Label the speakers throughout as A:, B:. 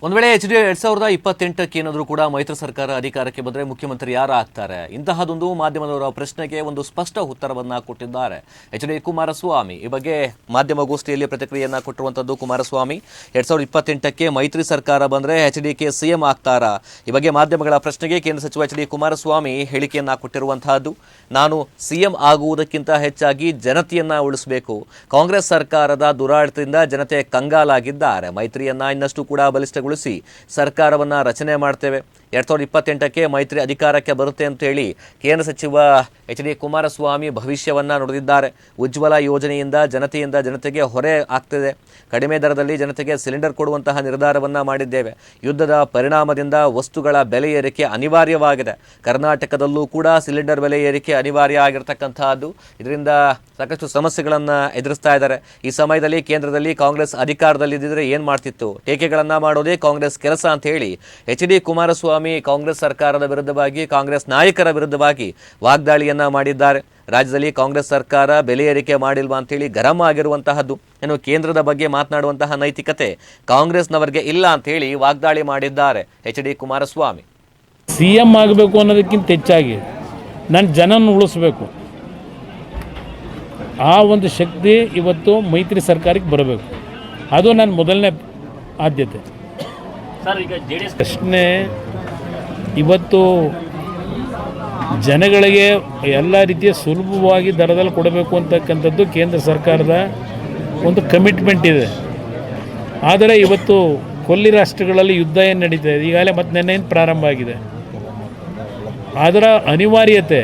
A: ಒಂದು ವೇಳೆ HD 2028ಕ್ಕೆ ಏನಾದರೂ ಕೂಡ ಮೈತ್ರಿ ಸರ್ಕಾರ ಅಧಿಕಾರಕ್ಕೆ ಬಂದರೆ ಮುಖ್ಯಮಂತ್ರಿ ಯಾರು ಆಗ್ತಾರೆ? ಇಂತಹದೊಂದು ಮಾಧ್ಯಮದವರ ಪ್ರಶ್ನೆಗೆ ಒಂದು ಸ್ಪಷ್ಟ ಉತ್ತರವನ್ನ ಕೊಟ್ಟಿದ್ದಾರೆ HD ಕುಮಾರಸ್ವಾಮಿ. ಈ ಬಗ್ಗೆ ಮಾಧ್ಯಮಗೋಷ್ಠಿಯಲ್ಲಿ ಪ್ರತಿಕ್ರಿಯೆಯನ್ನ ಕೊಟ್ಟಿರುವಂತದ್ದು ಕುಮಾರಸ್ವಾಮಿ. 2028ಕ್ಕೆ ಮೈತ್ರಿ ಸರ್ಕಾರ ಬಂದರೆ HDK CM ಆಗ್ತಾರಾ? ಈ ಬಗ್ಗೆ ಮಾಧ್ಯಮಗಳ ಪ್ರಶ್ನೆಗೆ ಕೇಂದ್ರ ಸಚಿವ HD ಕುಮಾರಸ್ವಾಮಿ ಹೇಳಿಕೆಯನ್ನ ಕೊಟ್ಟಿರುವಂತಹದ್ದು. ನಾನು CM ಆಗುವುದಕ್ಕಿಂತ ಹೆಚ್ಚಾಗಿ ಜನತೆಯನ್ನ ಉಳಿಸಬೇಕು. ಕಾಂಗ್ರೆಸ್ ಸರ್ಕಾರದ ದುರಾಡಳಿತದಿಂದ ಜನತೆ ಕಂಗಾಲಾಗಿದ್ದಾರೆ. ಮೈತ್ರಿಯನ್ನ ಇನ್ನಷ್ಟು ಕೂಡ ಬಲಿಷ್ಠ ಸರ್ಕಾರವನ್ನ ರಚನೆ ಮಾಡ್ತೇವೆ. 2028ಕ್ಕೆ ಮೈತ್ರಿ ಅಧಿಕಾರಕ್ಕೆ ಬರುತ್ತೆ ಅಂತ ಹೇಳಿ ಕೇಂದ್ರ ಸಚಿವ HD ಕುಮಾರಸ್ವಾಮಿ ಭವಿಷ್ಯವನ್ನ ನುಡಿದಿದ್ದಾರೆ. ಉಜ್ವಲ ಯೋಜನೆಯಿಂದ ಜನತೆಗೆ ಹೊರೆ ಆಗ್ತಿದೆ. ಕಡಿಮೆ ದರದಲ್ಲಿ ಜನತೆಗೆ ಸಿಲಿಂಡರ್ ಕೊಡುವಂತಹ ನಿರ್ಧಾರವನ್ನ ಮಾಡಿದ್ದೇವೆ. ಯುದ್ಧದ ಪರಿಣಾಮದಿಂದ ವಸ್ತುಗಳ ಬೆಲೆ ಏರಿಕೆ ಅನಿವಾರ್ಯವಾಗಿದೆ. ಕರ್ನಾಟಕದಲ್ಲೂ ಕೂಡ ಸಿಲಿಂಡರ್ ಬೆಲೆ ಏರಿಕೆ ಅನಿವಾರ್ಯ ಆಗಿರತಕ್ಕಂತಹದ್ದು. ಇದರಿಂದ ಸಾಕಷ್ಟು ಸಮಸ್ಯೆಗಳನ್ನ ಎದುರಿಸ್ತಾ ಇದ್ದಾರೆ. ಈ ಸಮಯದಲ್ಲಿ ಕೇಂದ್ರದಲ್ಲಿ ಕಾಂಗ್ರೆಸ್ ಅಧಿಕಾರದಲ್ಲಿದ್ದರೆ ಏನ್ ಮಾಡ್ತಿತ್ತು? ಟೇಕೆಗಳನ್ನ ಮಾಡೋದೇ ಕಾಂಗ್ರೆಸ್ ಕೆಲಸ ಅಂತ ಹೇಳಿ HD ಕುಮಾರಸ್ವಾಮಿ ಕಾಂಗ್ರೆಸ್ ಸರ್ಕಾರದ ವಿರುದ್ಧವಾಗಿ, ಕಾಂಗ್ರೆಸ್ ನಾಯಕರ ವಿರುದ್ಧವಾಗಿ ವಾಗ್ದಾಳಿಯನ್ನ ಮಾಡಿದ್ದಾರೆ. ರಾಜ್ಯದಲ್ಲಿ ಕಾಂಗ್ರೆಸ್ ಸರ್ಕಾರ ಬೆಲೆ ಏರಿಕೆ ಮಾಡಿಲ್ವಾ ಅಂತೇಳಿ ಗರಂ ಆಗಿರುವಂತಹದ್ದು. ಇನ್ನು ಕೇಂದ್ರದ ಬಗ್ಗೆ ಮಾತನಾಡುವಂತಹ ನೈತಿಕತೆ ಕಾಂಗ್ರೆಸ್ನವರಿಗೆ ಇಲ್ಲ ಅಂತ ಹೇಳಿ ವಾಗ್ದಾಳಿ ಮಾಡಿದ್ದಾರೆ HD ಕುಮಾರಸ್ವಾಮಿ.
B: CM ಆಗಬೇಕು ಅನ್ನೋದಕ್ಕಿಂತ ಹೆಚ್ಚಾಗಿ ನಾನು ಜನನ ಉಳಿಸ್ಬೇಕು, ಆ ಒಂದು ಶಕ್ತಿ ಇವತ್ತು ಮೈತ್ರಿ ಸರ್ಕಾರಕ್ಕೆ ಬರಬೇಕು. ಅದು ನನ್ನ ಮೊದಲನೇ ಆದ್ಯತೆ. ಪ್ರಶ್ನೆ ಇವತ್ತು ಜನಗಳಿಗೆ ಎಲ್ಲ ರೀತಿಯ ಸುಲಭವಾಗಿ ದರದಲ್ಲಿ ಕೊಡಬೇಕು ಅಂತಕ್ಕಂಥದ್ದು ಕೇಂದ್ರ ಸರ್ಕಾರದ ಒಂದು ಕಮಿಟ್ಮೆಂಟ್ ಇದೆ. ಆದರೆ ಇವತ್ತು ಕೊಲ್ಲಿ ರಾಷ್ಟ್ರಗಳಲ್ಲಿ ಯುದ್ಧ ಏನು ನಡೀತಾ ಇದೆ, ಈಗಾಗಲೇ ಮತ್ತೆ ನೆನ್ನೆಯಿಂದ ಪ್ರಾರಂಭ ಆಗಿದೆ. ಅದರ ಅನಿವಾರ್ಯತೆ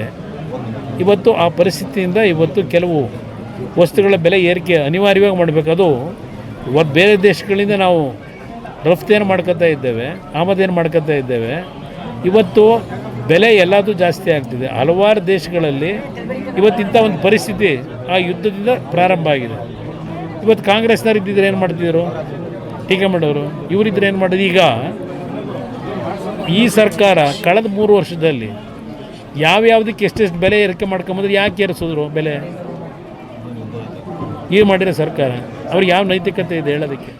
B: ಇವತ್ತು ಆ ಪರಿಸ್ಥಿತಿಯಿಂದ ಇವತ್ತು ಕೆಲವು ವಸ್ತುಗಳ ಬೆಲೆ ಏರಿಕೆ ಅನಿವಾರ್ಯವಾಗಿ ಮಾಡಬೇಕು. ಅದು ಬೇರೆ ದೇಶಗಳಿಂದ ನಾವು ರಫ್ತೇನು ಮಾಡ್ಕೊತಾ ಇದ್ದೇವೆ, ಆಮದೇನು ಮಾಡ್ಕೊತಾ ಇದ್ದೇವೆ. ಇವತ್ತು ಬೆಲೆ ಎಲ್ಲದೂ ಜಾಸ್ತಿ ಆಗ್ತಿದೆ. ಹಲವಾರು ದೇಶಗಳಲ್ಲಿ ಇವತ್ತಿಂಥ ಒಂದು ಪರಿಸ್ಥಿತಿ ಆ ಯುದ್ಧದಿಂದ ಪ್ರಾರಂಭ ಆಗಿದೆ. ಇವತ್ತು ಕಾಂಗ್ರೆಸ್ನವ್ರು ಇದ್ದಿದ್ರೆ ಏನು ಮಾಡ್ತಿದ್ರು? ಟೀಕೆ ಮಾಡೋರು. ಇವರಿದ್ರೆ ಏನು ಮಾಡೋದು? ಈಗ ಈ ಸರ್ಕಾರ ಕಳೆದ 3 ವರ್ಷದಲ್ಲಿ ಯಾವ್ಯಾವುದಕ್ಕೆ ಎಷ್ಟೆಷ್ಟು ಬೆಲೆ ಏರಿಕೆ ಮಾಡ್ಕೊಂಬಂದ್ರೆ ಯಾಕೆ ಏರಿಸಿದ್ರು ಬೆಲೆ? ಈಗ ಮಾಡಿರೋ ಸರ್ಕಾರ ಅವ್ರಿಗೆ ಯಾವ ನೈತಿಕತೆ ಇದೆ ಹೇಳೋದಕ್ಕೆ?